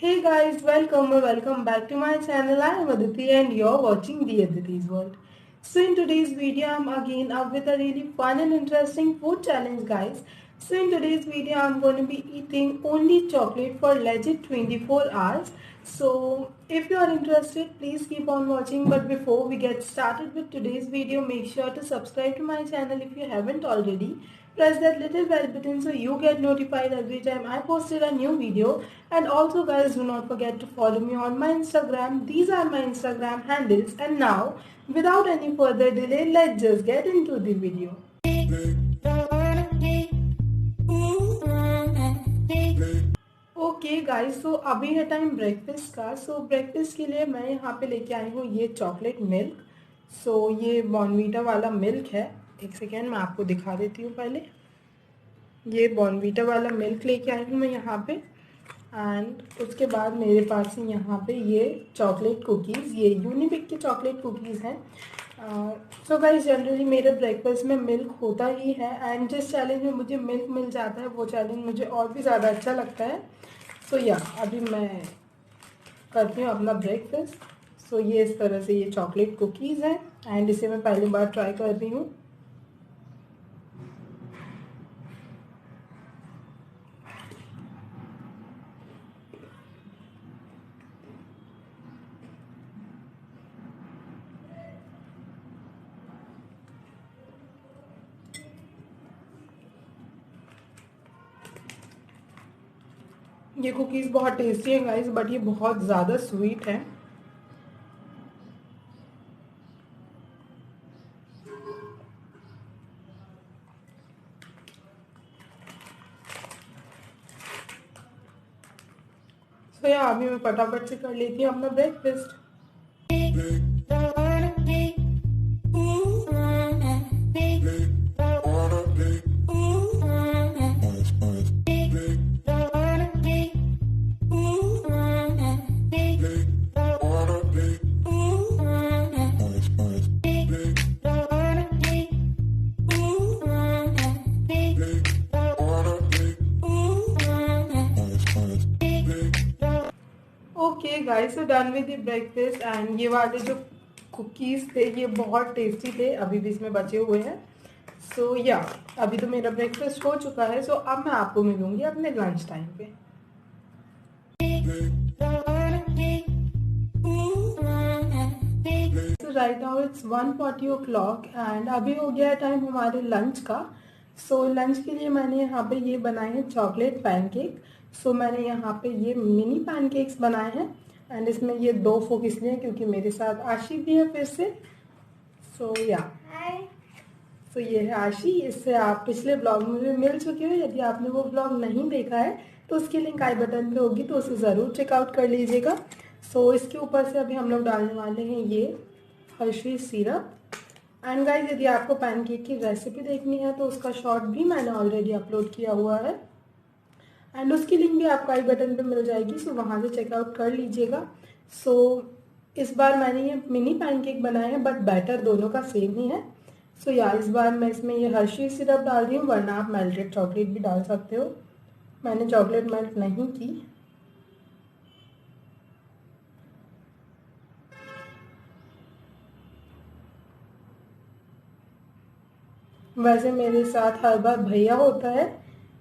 Hey guys, welcome or welcome back to my channel. I am Aditi and you're watching The Aditi's World. So in today's video, I'm again up with a really fun and interesting food challenge guys. So in today's video, I'm going to be eating only chocolate for legit 24 hours. So if you are interested, please keep on watching. But before we get started with today's video, make sure to subscribe to my channel if you haven't already. Press that little bell button so you get notified every time I posted a new video. And also guys, do not forget to follow me on my Instagram. These are my Instagram handles. And now, without any further delay, let's just get into the video. Okay guys, तो अभी है time breakfast का। सो breakfast के लिए मैं यहाँ पे लेके आई हूँ ये चॉकलेट मिल्क। सो ये बॉर्नवीटा वाला मिल्क है। एक सेकेंड मैं आपको दिखा देती हूँ पहले। ये बॉर्नवीटा वाला मिल्क लेके आई हूँ मैं यहाँ पे। एंड उसके बाद मेरे पास ही यहाँ पे ये चॉकलेट कुकीज़, ये यूनिबिक के चॉकलेट कुकीज़ हैं। सो गाइस, जनरली मेरे ब्रेकफास्ट में मिल्क होता ही है एंड जिस चैलेंज में मुझे मिल्क मिल जाता है वो चैलेंज मुझे और भी ज़्यादा अच्छा लगता है। सो या अभी मैं करती हूँ अपना ब्रेकफास्ट। सो ये इस तरह से ये चॉकलेट कुकीज़ हैं एंड इसे मैं पहली बार ट्राई कर रही हूँ। ये कुकीज़ बहुत टेस्टी है गाइस, बट ये बहुत ज़्यादा स्वीट है। तो यार अभी मैं फटाफट से कर लेती हूँ अपना breakfast. Okay guys, so done with the breakfast and ये वाले जो कुकीज़ थे ये बहुत टेस्टी थे, अभी भी इसमें बचे हुए हैं। सो या अभी तो मेरा ब्रेकफास्ट हो चुका है। सो अब मैं आपको मिलूंगी अपने लंच टाइम पे। Right now it's 1:40 o'clock and अभी हो गया है टाइम हमारे लंच का। सो लंच के लिए मैंने यहाँ पे ये बनाए हैं चॉकलेट पैनकेक। सो मैंने यहाँ पे ये मिनी पैनकेक्स बनाए हैं एंड इसमें ये 2 फोक इसलिए क्योंकि मेरे साथ आशी भी है फिर से। सो या सो ये है आशी, इससे आप पिछले ब्लॉग में भी मिल चुके हो। यदि आपने वो ब्लॉग नहीं देखा है तो उसकी लिंक आई बटन पे होगी, तो उसे ज़रूर चेकआउट कर लीजिएगा। सो इसके ऊपर से अभी हम लोग डालने वाले हैं ये हर्शीज़ सिरप। एंड गाइस, यदि आपको पैनकेक की रेसिपी देखनी है तो उसका शॉर्ट भी मैंने ऑलरेडी अपलोड किया हुआ है एंड उसकी लिंक भी आपको आई बटन पे मिल जाएगी। सो वहाँ से चेकआउट कर लीजिएगा। सो इस बार मैंने ये मिनी पैनकेक बनाए हैं बट बैटर दोनों का सेम ही है। सो या इस बार मैं इसमें ये हर्शीज़ सिरप डाल रही हूँ, वरना आप मेल्टेड चॉकलेट भी डाल सकते हो। मैंने चॉकलेट मेल्ट नहीं की। वैसे मेरे साथ हर बार भैया होता है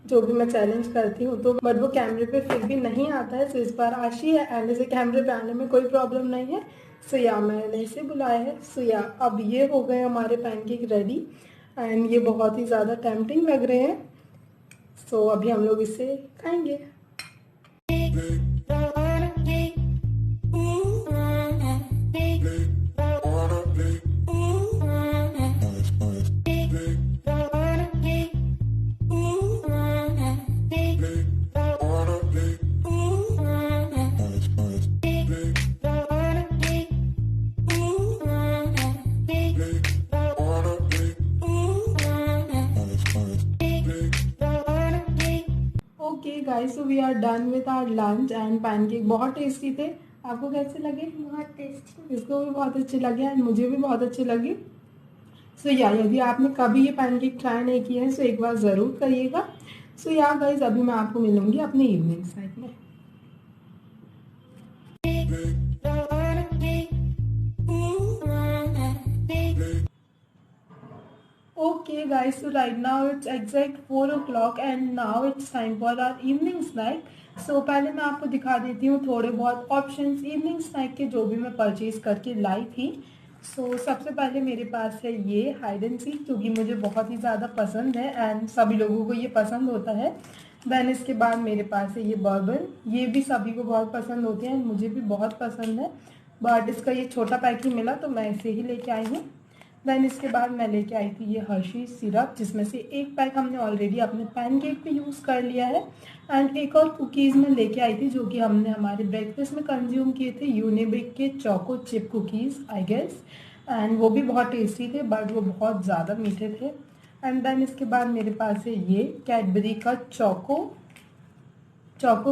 जो भी मैं चैलेंज करती हूँ, तो बट वो कैमरे पे फिर भी नहीं आता है। सो इस बार आशी है एंड इसे कैमरे पे आने में कोई प्रॉब्लम नहीं है। सो या मैंने इसे बुलाया है। सो या अब ये हो गए हमारे पैनकेक रेडी एंड ये बहुत ही ज़्यादा टेम्पटिंग लग रहे हैं। सो अभी हम लोग इसे खाएंगे। Okay guys, so we are done with our lunch and pancake बहुत टेस्टी थे। आपको कैसे लगे? बहुत टेस्टी। इसको भी बहुत अच्छे लगे एंड मुझे भी बहुत अच्छे लगे। सो या यदि आपने कभी ये पैनकेक ट्राई नहीं किया है तो एक बार ज़रूर करिएगा। सो या गाइस, अभी मैं आपको मिलूंगी अपने इवनिंग साइड में। guys, so right now it's exact 4 o'clock and now it's time for our evening snack. So पहले मैं आपको दिखा देती हूँ थोड़े बहुत ऑप्शंस इवनिंग स्नैक के जो भी मैं परचेज करके लाई थी. सबसे पहले मेरे पास है ये हाइड एंड सीक, क्योंकि मुझे बहुत ही ज़्यादा पसंद है एंड सभी लोगों को ये पसंद होता है. देन इसके बाद मेरे पास है ये बर्बन, ये भी सभी को बहुत पसंद होते हैं, मुझे भी बहुत पसंद है, बट इसका ये छोटा पैक ही मिला तो मैं इसे ही लेके आई हूँ. देन इसके बाद मैं लेके आई थी ये हर्शी सिरप, जिसमें से एक पैक हमने ऑलरेडी अपने पैनकेक पे यूज़ कर लिया है. एंड एक और कुकीज़ में लेके आई थी जो कि हमने हमारे ब्रेकफास्ट में कंज्यूम किए थे, यूनिबिक के choco chip cookies I guess. And वो भी बहुत टेस्टी थे बट वो बहुत ज़्यादा मीठे थे. एंड देन इसके बाद मेरे पास है ये कैडबरी का choco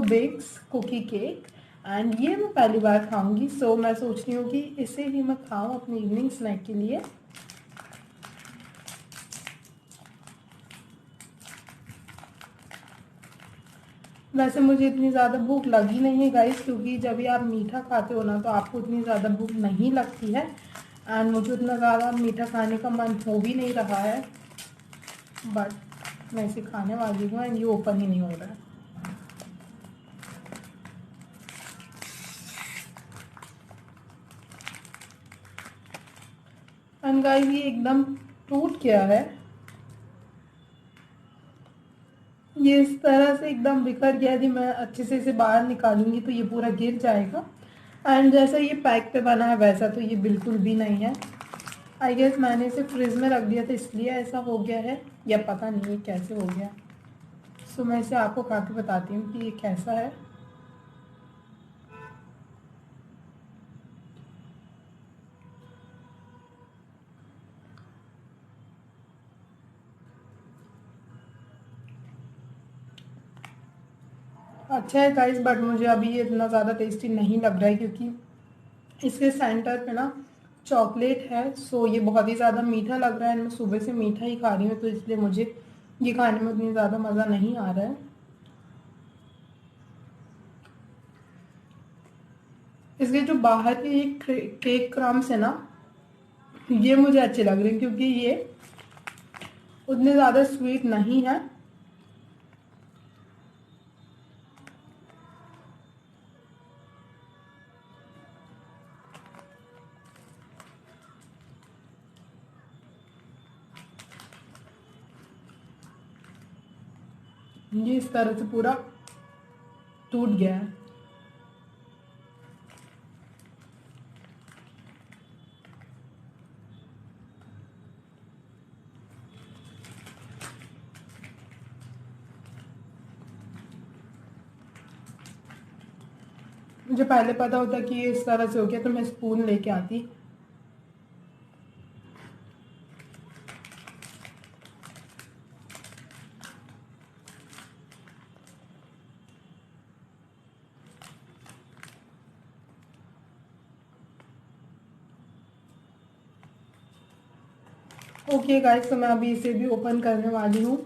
bakes cookie cake. And ये मैं पहली बार खाऊंगी, मैं सोच रही हूँ कि इसे ही मैं खाऊँ अपनी इवनिंग स्नैक के लिए. वैसे मुझे इतनी ज़्यादा भूख लगी नहीं है गाइस, क्योंकि जब भी आप मीठा खाते हो ना तो आपको इतनी ज़्यादा भूख नहीं लगती है. एंड मुझे उतना ज़्यादा मीठा खाने का मन हो भी नहीं रहा है, बट मैं इसे खाने वाली हूँ एंड ये ओपन ही नहीं हो रहा है. एंड गाइस ये एकदम टूट गया है, ये इस तरह से एकदम बिखर गया. यदि मैं अच्छे से इसे बाहर निकालूंगी तो ये पूरा गिर जाएगा. एंड जैसा ये पैक पे बना है वैसा तो ये बिल्कुल भी नहीं है. आई गेस मैंने इसे फ्रिज में रख दिया था इसलिए ऐसा हो गया है, या पता नहीं ये कैसे हो गया. मैं इसे आपको खा के बताती हूँ कि ये कैसा है. अच्छा है गाइस, बट मुझे अभी ये इतना ज़्यादा टेस्टी नहीं लग रहा है, क्योंकि इसके सेंटर पे ना चॉकलेट है. ये बहुत ही ज़्यादा मीठा लग रहा है. मैं सुबह से मीठा ही खा रही हूँ तो इसलिए मुझे ये खाने में उतनी ज़्यादा मज़ा नहीं आ रहा है. इसके जो बाहर के ये केक क्रम्स है ना, ये मुझे अच्छे लग रहे हैं क्योंकि ये उतने ज़्यादा स्वीट नहीं है. ये इस तरह से पूरा टूट गया है. मुझे पहले पता होता कि ये इस तरह से हो गया तो मैं स्पून लेके आती. ओके गाइस, तो मैं अभी इसे भी ओपन करने वाली हूँ.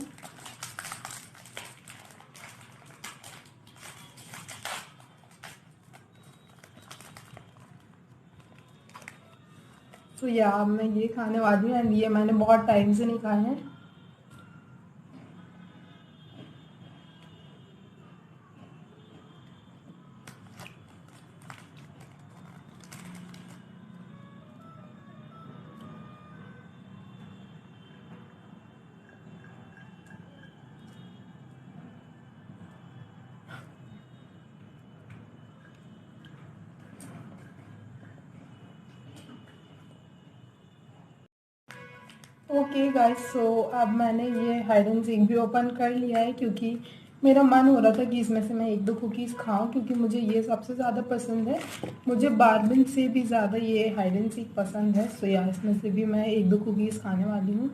या अब मैं ये खाने वाली हूँ एंड ये मैंने बहुत टाइम से नहीं खाए हैं. ओके गाइस, अब मैंने ये हाइड एंड सीक भी ओपन कर लिया है, क्योंकि मेरा मन हो रहा था कि इसमें से मैं एक दो कुकीज़ खाऊं, क्योंकि मुझे ये सबसे ज़्यादा पसंद है. मुझे बार्बिन से भी ज़्यादा ये हाइड एंड सीक पसंद है. या इसमें से भी मैं एक दो कुकीज़ खाने वाली हूँ.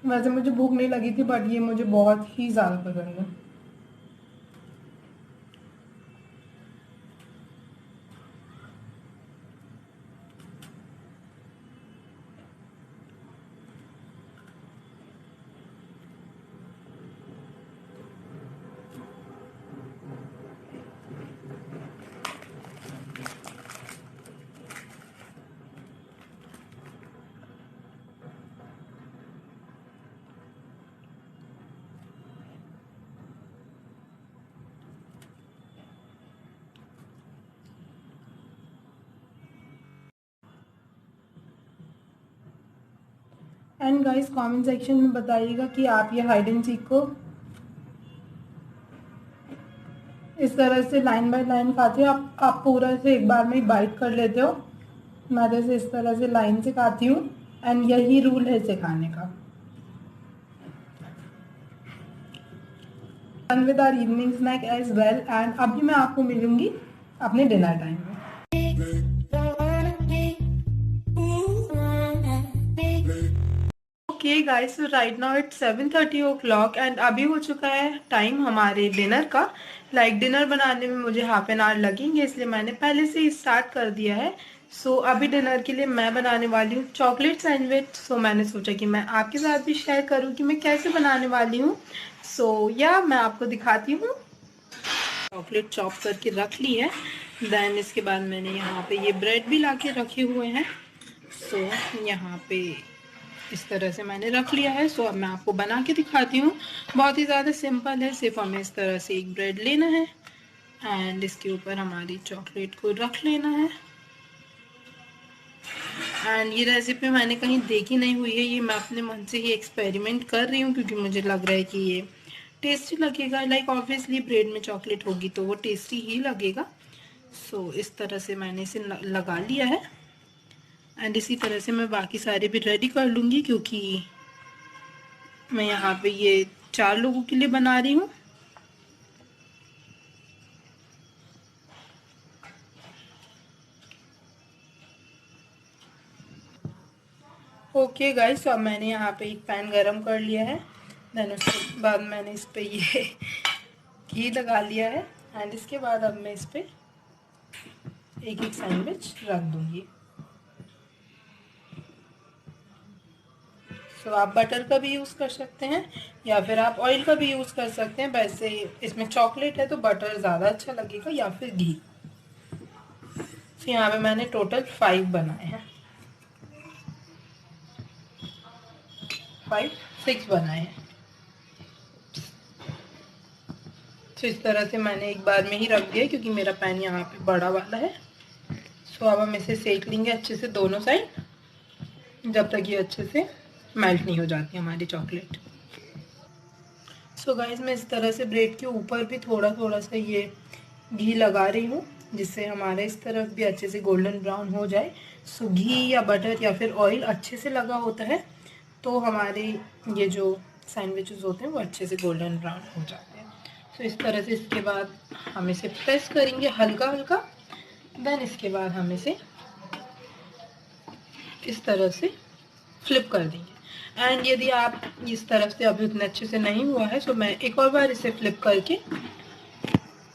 वैसे मुझे भूख नहीं लगी थी, बट ये मुझे बहुत ही ज़्यादा पसंद है. एंड गाइस कमेंट सेक्शन में बताइएगा कि आप ये हाइड एंड सीक को इस तरह से लाइन बाय लाइन खाते हो, आप पूरा से एक बार में ही बाइट कर लेते हो। मैं जैसे इस तरह से लाइन से खाती हूँ एंड यही रूल है इसे खाने का। Done with our evening snack as well and अभी मैं आपको मिलूंगी अपने डिनर टाइम में। Okay guys, right now it's 7:30 o'clock and अभी हो चुका है टाइम हमारे डिनर का। डिनर बनाने में मुझे हाफ एन आवर लगेंगे, इसलिए मैंने पहले से ही स्टार्ट कर दिया है। अभी डिनर के लिए मैं बनाने वाली हूँ चॉकलेट सैंडविच। मैंने सोचा कि मैं आपके साथ भी शेयर करूँ कि मैं कैसे बनाने वाली हूँ। मैं आपको दिखाती हूँ। चॉकलेट चॉप करके रख ली है। देन इसके बाद मैंने यहाँ पे ये ब्रेड भी ला के रखे हुए हैं। यहाँ पे इस तरह से मैंने रख लिया है। अब मैं आपको बना के दिखाती हूँ। बहुत ही ज़्यादा सिंपल है, सिर्फ हमें इस तरह से एक ब्रेड लेना है एंड इसके ऊपर हमारी चॉकलेट को रख लेना है। एंड ये रेसिपी मैंने कहीं देखी नहीं हुई है, ये मैं अपने मन से ही एक्सपेरिमेंट कर रही हूँ क्योंकि मुझे लग रहा है कि ये टेस्टी लगेगा। लाइक ऑब्वियसली ब्रेड में चॉकलेट होगी तो वो टेस्टी ही लगेगा। इस तरह से मैंने इसे लगा लिया है एंड इसी तरह से मैं बाकी सारे भी रेडी कर लूँगी क्योंकि मैं यहाँ पे ये 4 लोगों के लिए बना रही हूँ। ओके गाइस, अब मैंने यहाँ पे एक पैन गरम कर लिया है। देन उसके बाद मैंने इस पे ये घी लगा लिया है एंड इसके बाद अब मैं इस पे एक एक सैंडविच रख दूँगी। आप बटर का भी यूज़ कर सकते हैं या फिर आप ऑयल का भी यूज़ कर सकते हैं। वैसे इसमें चॉकलेट है तो बटर ज़्यादा अच्छा लगेगा या फिर घी। यहाँ पे मैंने टोटल 5 बनाए हैं, 6 बनाए हैं। इस तरह से मैंने एक बार में ही रख दिया क्योंकि मेरा पैन यहाँ पे बड़ा वाला है। अब हम इसे सेक लेंगे अच्छे से दोनों साइड जब तक ये अच्छे से मेल्ट नहीं हो जाती हमारी चॉकलेट। गाइस, मैं इस तरह से ब्रेड के ऊपर भी थोड़ा थोड़ा सा ये घी लगा रही हूँ जिससे हमारे इस तरफ भी अच्छे से गोल्डन ब्राउन हो जाए। घी या बटर या फिर ऑयल अच्छे से लगा होता है तो हमारे ये जो सैंडविचेस होते हैं वो अच्छे से गोल्डन ब्राउन हो जाते हैं। इस तरह से इसके बाद हम इसे प्रेस करेंगे हल्का हल्का। देन इसके बाद हम इसे इस तरह से फ्लिप कर देंगे। एंड यदि आप इस तरफ से अभी उतने अच्छे से नहीं हुआ है तो मैं एक और बार इसे फ्लिप करके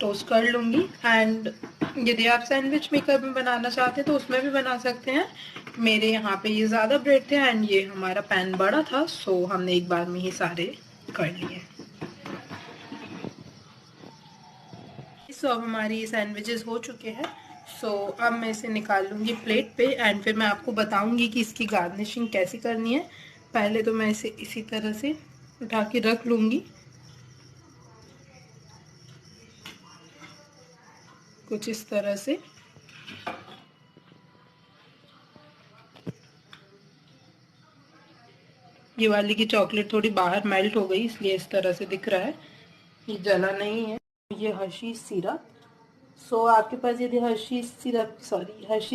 टोस्ट कर लूँगी। एंड यदि आप सैंडविच मेकर में बनाना चाहते हैं तो उसमें भी बना सकते हैं। मेरे यहाँ पे ये ज़्यादा ब्रेड थे एंड ये हमारा पैन बड़ा था, हमने एक बार में ही सारे कर लिए। अब हमारी ये सैंडविचेस हो चुके हैं। अब मैं इसे निकाल लूँगी प्लेट पे एंड फिर मैं आपको बताऊँगी कि इसकी गार्निशिंग कैसे करनी है। पहले तो मैं इसे इसी तरह से उठा के रख लूँगी कुछ इस तरह से। ये वाली की चॉकलेट थोड़ी बाहर मेल्ट हो गई इसलिए इस तरह से दिख रहा है, ये जला नहीं है। ये हर्शीज सिरप। आपके पास यदि हर्शीज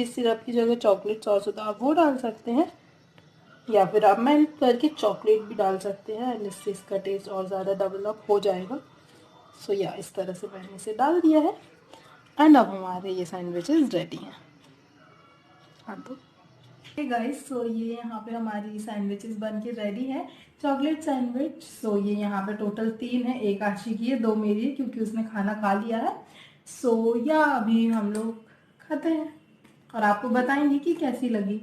सिरप की जगह चॉकलेट सॉस हो तो आप वो डाल सकते हैं या फिर आप मेल्ट करके चॉकलेट भी डाल सकते हैं एंड इससे इसका टेस्ट और ज़्यादा डेवलप हो जाएगा। इस तरह से मैंने इसे डाल दिया है एंड अब हमारे ये सैंडविचेस रेडी हैं। हाँ तो गाइस, ये यहाँ पे हमारी सैंडविचेस बन के रेडी है चॉकलेट सैंडविच। ये यहाँ पे टोटल 3 है, एक आशी की है, 2 मेरी है क्योंकि उसने खाना खा लिया है। अभी हम लोग खाते हैं और आपको बताएंगे कि कैसी लगी।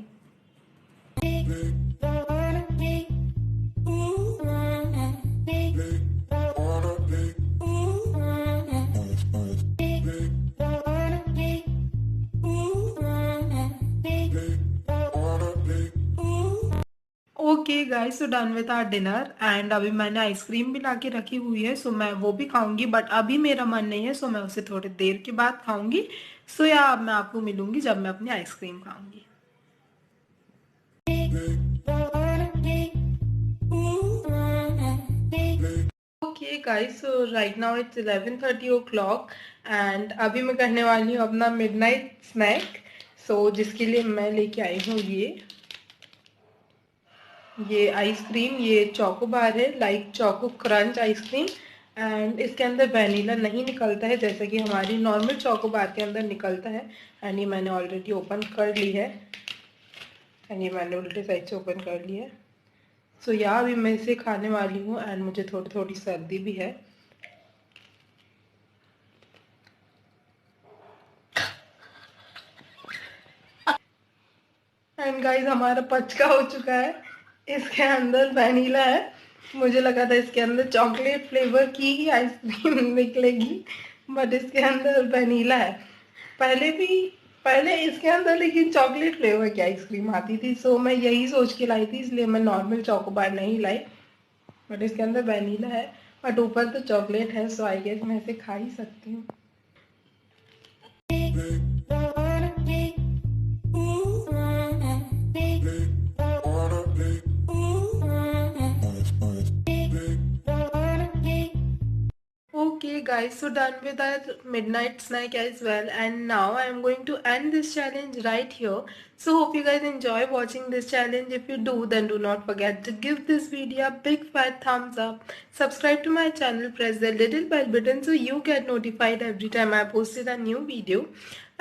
Okay guys, done with our dinner and अभी मैंने आइसक्रीम भी ला के रखी हुई है। मैं वो भी खाऊंगी बट अभी मेरा मन नहीं है, मैं उसे थोड़ी देर के बाद खाऊंगी। अब मैं आपको मिलूंगी जब मैं अपनी आइसक्रीम खाऊंगी। Okay guys, so right now it's 11:30 o'clock and अभी मैं करने वाली हूँ अपना मिडनाइट स्नैक। सो जिसके लिए मैं लेके आई हूँ ये आइसक्रीम, ये चोको बार है, like choco crunch ice cream. And इसके अंदर वनीला नहीं निकलता है जैसे कि हमारी नॉर्मल चोको बार के अंदर निकलता है। एंड ये मैंने ऑलरेडी ओपन कर ली है, एंड ये मैंने उल्टे साइड से ओपन कर ली है। सो यहाँ अभी मैं इसे खाने वाली हूँ एंड मुझे थोड़ी थोड़ी सर्दी भी है। एंड गाइस, हमारा पचका हो चुका है। इसके अंदर वनीला है, मुझे लगा था इसके अंदर चॉकलेट फ्लेवर की ही आइसक्रीम निकलेगी, बट इसके अंदर वनीला है। पहले इसके अंदर लेकिन चॉकलेट फ्लेवर की आइसक्रीम आती थी, सो मैं यही सोच के लाई थी, इसलिए मैं नॉर्मल चोकोबार नहीं लाई। बट इसके अंदर वनीला है, बट ऊपर तो चॉकलेट है, सो आई गेस मैं इसे खा ही सकती हूँ। Okay guys, so done with our midnight snack as well, and now I am going to end this challenge right here. So hope you guys enjoy watching this challenge. If you do, then do not forget to give this video a big fat thumbs up. Subscribe to my channel, press the little bell button so you get notified every time I posted a new video.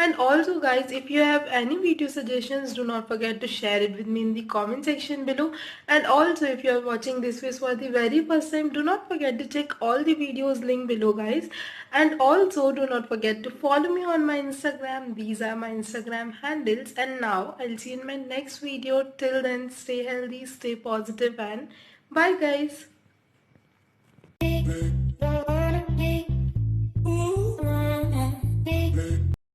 And also guys, if you have any video suggestions, do not forget to share it with me in the comment section below. And also if you are watching this video for the very first time, do not forget to check all the videos linked below guys. And also do not forget to follow me on my Instagram. These are my Instagram handles. And now I'll see you in my next video. Till then, stay healthy, stay positive, and bye guys.